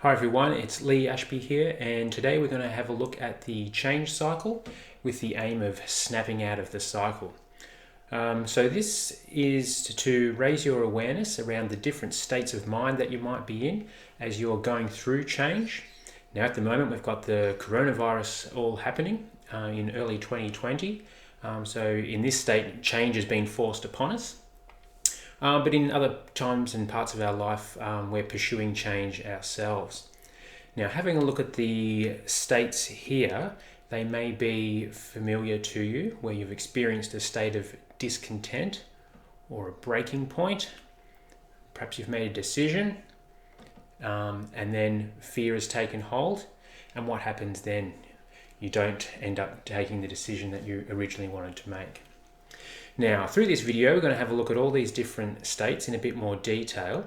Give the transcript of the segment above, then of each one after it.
Hi everyone, it's Lee Ashby here, and today we're going to have a look at the change cycle with the aim of snapping out of the cycle. So this is to raise your awareness around the different states of mind that you might be in as you're going through change. Now at the moment we've got the coronavirus all happening in early 2020. So in this state, change has been forced upon us. But in other times and parts of our life, we're pursuing change ourselves. Now, having a look at the states here, they may be familiar to you, where you've experienced a state of discontent or a breaking point. Perhaps you've made a decision, and then fear has taken hold. And what happens then? You don't end up taking the decision that you originally wanted to make. Now, through this video, we're going to have a look at all these different states in a bit more detail.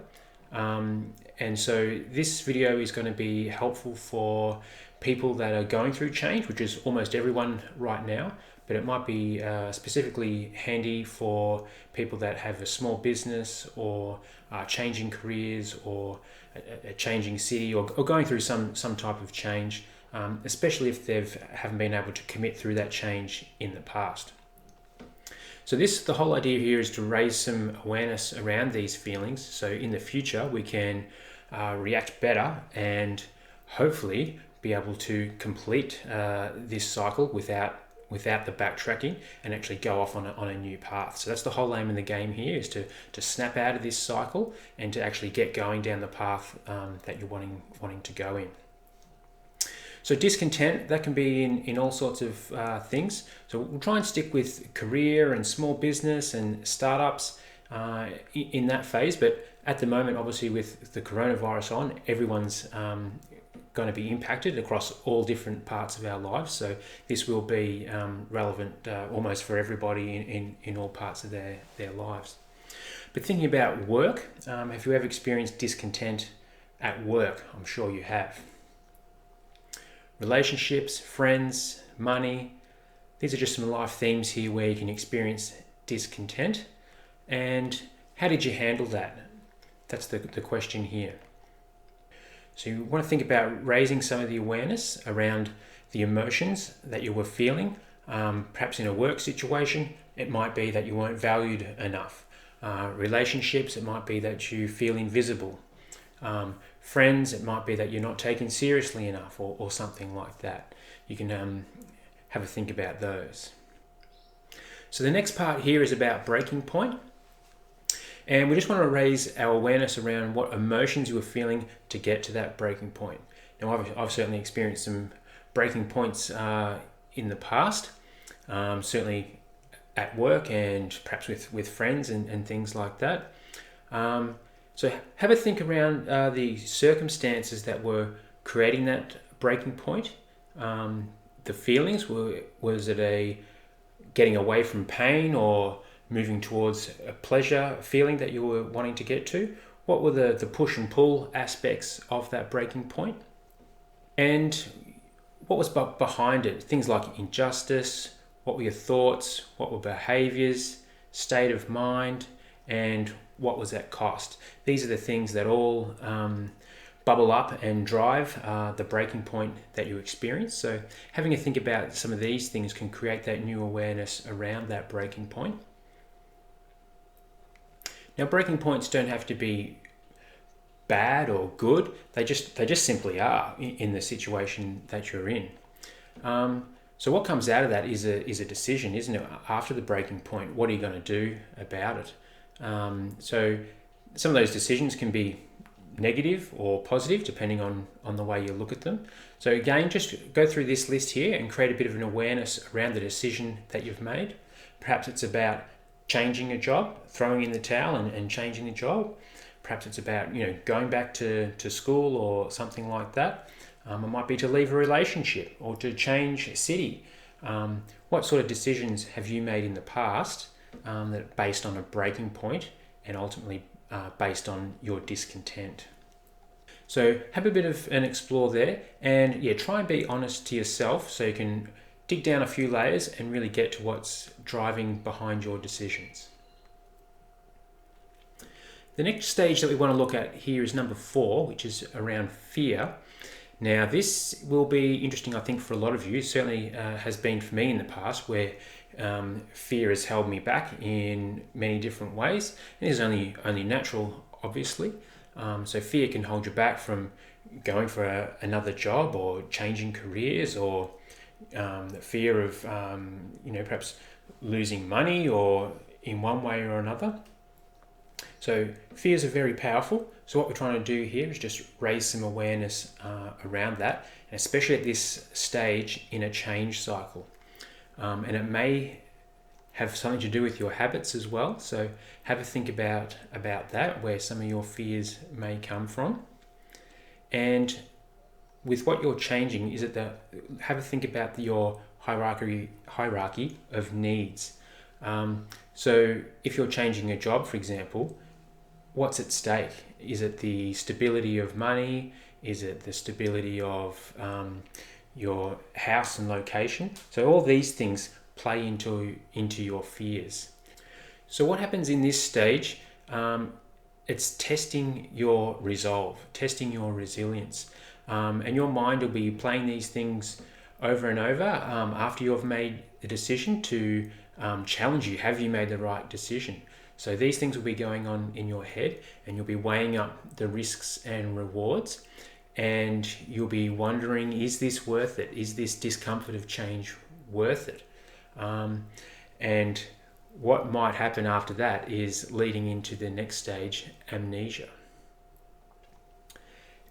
And so this video is going to be helpful for people that are going through change, which is almost everyone right now, but it might be specifically handy for people that have a small business or changing careers or a changing city or going through some type of change, especially if they haven't been able to commit through that change in the past. So the whole idea here is to raise some awareness around these feelings, so in the future we can react better and hopefully be able to complete this cycle without the backtracking and actually go off on a new path. So that's the whole aim in the game here, is to snap out of this cycle and to actually get going down the path that you're wanting to go in. So discontent, that can be in all sorts of things. So we'll try and stick with career and small business and startups in that phase. But at the moment, obviously with the coronavirus on, everyone's going to be impacted across all different parts of our lives. So this will be relevant almost for everybody in all parts of their lives. But thinking about work, have you ever experienced discontent at work? I'm sure you have. Relationships, friends, money. These are just some life themes here where you can experience discontent. And how did you handle that? That's the question here. So you want to think about raising some of the awareness around the emotions that you were feeling. Perhaps in a work situation, it might be that you weren't valued enough. Relationships, it might be that you feel invisible. Friends, it might be that you're not taken seriously enough or something like that. You can have a think about those. So the next part here is about breaking point. And we just want to raise our awareness around what emotions you were feeling to get to that breaking point. Now, I've certainly experienced some breaking points in the past, certainly at work and perhaps with friends and things like that. So have a think around the circumstances that were creating that breaking point. The feelings, was it a getting away from pain or moving towards a pleasure feeling that you were wanting to get to? What were the push and pull aspects of that breaking point? And what was behind it? Things like injustice, what were your thoughts, what were behaviors, state of mind, and what was that cost? These are the things that all bubble up and drive the breaking point that you experience. So having a think about some of these things can create that new awareness around that breaking point. Now, breaking points don't have to be bad or good. They just simply are in the situation that you're in. So what comes out of that is a decision, isn't it? After the breaking point, what are you going to do about it? So some of those decisions can be negative or positive depending on the way you look at them. So again, just go through this list here and create a bit of an awareness around the decision that you've made. Perhaps it's about changing a job, throwing in the towel and changing the job. Perhaps it's about going back to school or something like that. It might be to leave a relationship or to change a city. What sort of decisions have you made in the past that are based on a breaking point and ultimately based on your discontent? So have a bit of an explore there, and try and be honest to yourself so you can dig down a few layers and really get to what's driving behind your decisions. The next stage that we want to look at here is number 4, which is around fear. Now, this will be interesting, I think, for a lot of you. Certainly has been for me in the past, where fear has held me back in many different ways. It is only natural, obviously. So fear can hold you back from going for another job or changing careers, or the fear of perhaps losing money or in one way or another. So fears are very powerful. So what we're trying to do here is just raise some awareness around that, and especially at this stage in a change cycle. And it may have something to do with your habits as well. So have a think about that, where some of your fears may come from. And with what you're changing, have a think about your hierarchy of needs. So if you're changing a job, for example, what's at stake? Is it the stability of money? Is it the stability of your house and location? So all these things play into your fears. So what happens in this stage? It's testing your resolve, testing your resilience. And your mind will be playing these things over and over after you've made the decision to challenge you. Have you made the right decision? So these things will be going on in your head, and you'll be weighing up the risks and rewards, and you'll be wondering, is this worth it? Is this discomfort of change worth it? And what might happen after that is leading into the next stage, amnesia.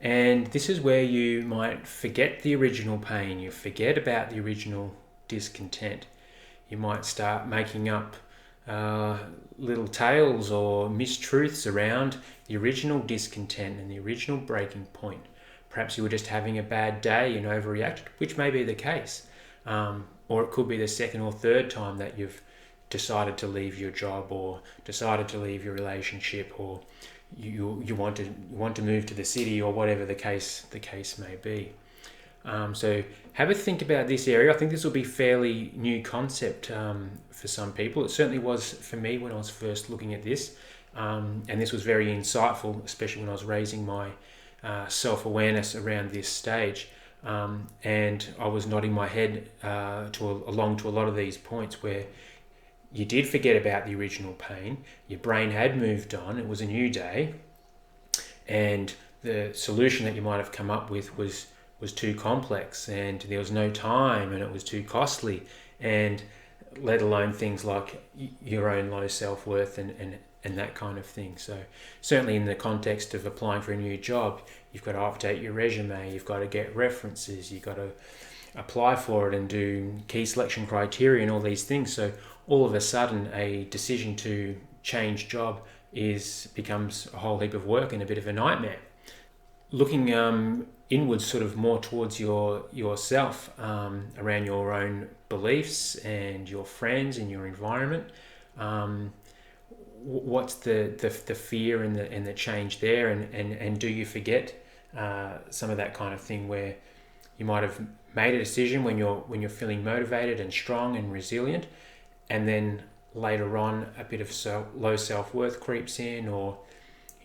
And this is where you might forget the original pain. You forget about the original discontent. You might start making up little tales or mistruths around the original discontent and the original breaking point. Perhaps you were just having a bad day and overreacted, which may be the case. Or it could be the second or third time that you've decided to leave your job, or decided to leave your relationship, or you want to move to the city, or whatever the case may be. So have a think about this area. I think this will be fairly new concept for some people. It certainly was for me when I was first looking at this, and this was very insightful, especially when I was raising my self-awareness around this stage. And I was nodding my head along to a lot of these points where you did forget about the original pain. Your brain had moved on. It was a new day, and the solution that you might have come up with was too complex, and there was no time, and it was too costly, and let alone things like your own low self-worth and that kind of thing. So certainly in the context of applying for a new job, you've got to update your resume, you've got to get references, you've got to apply for it and do key selection criteria and all these things. So all of a sudden a decision to change job becomes a whole heap of work and a bit of a nightmare. Looking inwards, sort of more towards yourself, around your own beliefs and your friends and your environment. What's the fear and the change there, and do you forget some of that kind of thing where you might have made a decision when you're feeling motivated and strong and resilient, and then later on a bit of low self-worth creeps in, or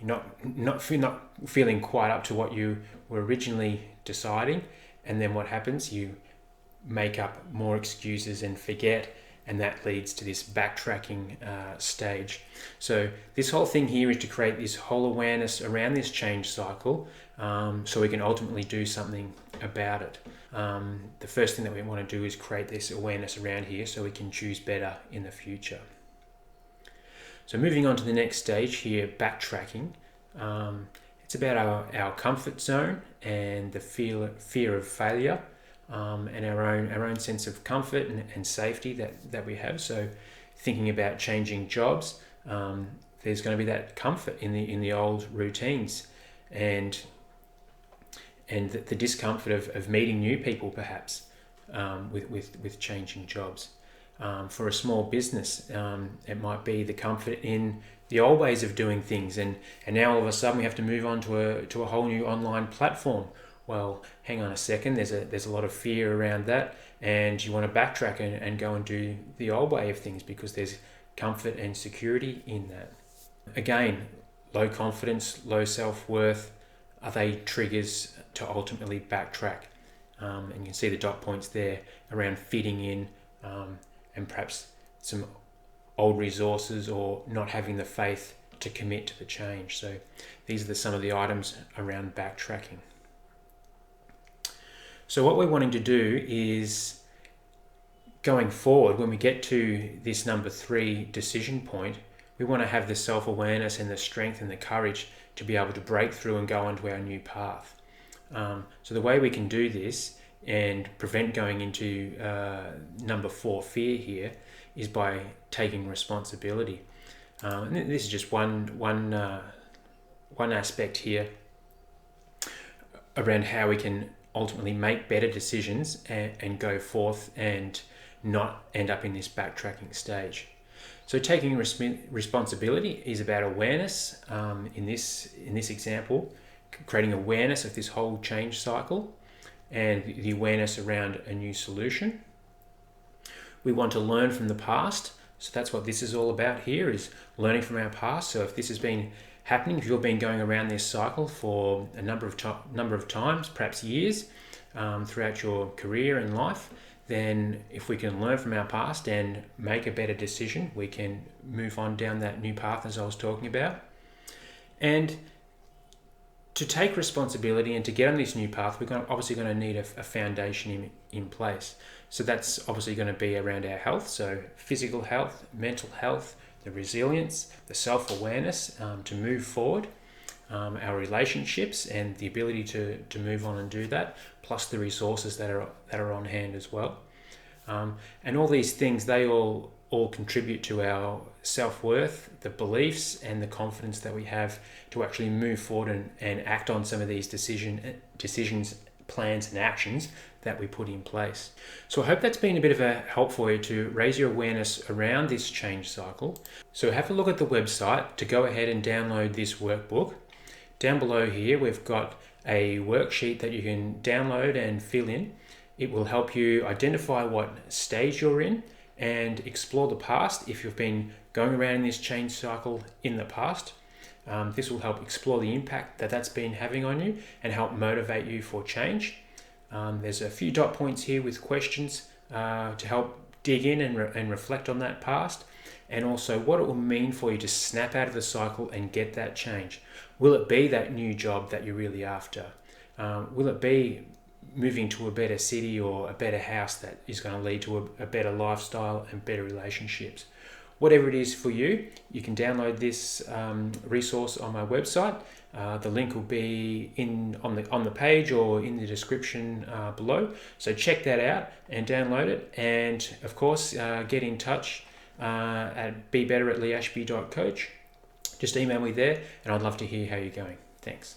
you're not feeling quite up to what you were originally deciding, and then what happens? You make up more excuses and forget, and that leads to this backtracking stage. So this whole thing here is to create this whole awareness around this change cycle, so we can ultimately do something about it. The first thing that we want to do is create this awareness around here so we can choose better in the future. So moving on to the next stage here, backtracking. It's about our comfort zone and the fear of failure, and our own sense of comfort and safety that we have. So thinking about changing jobs, there's going to be that comfort in the old routines, and the discomfort of meeting new people, perhaps, with changing jobs. For a small business, it might be the comfort in the old ways of doing things, and now all of a sudden we have to move on to a whole new online platform. Well, hang on a second, there's a lot of fear around that, and you want to backtrack and go and do the old way of things because there's comfort and security in that. Again, low confidence, low self-worth, are they triggers to ultimately backtrack? And you can see the dot points there around fitting in, and perhaps some old resources or not having the faith to commit to the change. So these are some of the items around backtracking. So what we're wanting to do is, going forward, when we get to this number 3 decision point, we want to have the self-awareness and the strength and the courage to be able to break through and go onto our new path. So the way we can do this and prevent going into number 4, fear here, is by taking responsibility. And this is just one aspect here around how we can ultimately make better decisions and go forth and not end up in this backtracking stage. So taking responsibility is about awareness. In this example, creating awareness of this whole change cycle and the awareness around a new solution. We want to learn from the past. So that's what this is all about here, is learning from our past. So if this has been happening, if you've been going around this cycle for a number of times, perhaps years, throughout your career and life, then if we can learn from our past and make a better decision, we can move on down that new path as I was talking about. And to take responsibility and to get on this new path, we're obviously going to need a foundation in place. So that's obviously going to be around our health, so physical health, mental health, the resilience, the self-awareness to move forward, our relationships and the ability to move on and do that, plus the resources that are on hand as well. And all these things, they all contribute to our self-worth, the beliefs and the confidence that we have to actually move forward and act on some of these decisions, plans and actions that we put in place. So I hope that's been a bit of a help for you to raise your awareness around this change cycle. So have a look at the website to go ahead and download this workbook. Down below here, we've got a worksheet that you can download and fill in. It will help you identify what stage you're in and explore the past if you've been going around in this change cycle in the past. This will help explore the impact that's been having on you and help motivate you for change. There's a few dot points here with questions to help dig in and reflect on that past, and also what it will mean for you to snap out of the cycle and get that change. Will it be that new job that you're really after? Will it be moving to a better city or a better house that is going to lead to a better lifestyle and better relationships? Whatever it is for you, you can download this resource on my website. The link will be on the page or in the description below. So check that out and download it. And of course, get in touch at bebetter@leeashby.coach. Just email me there and I'd love to hear how you're going. Thanks.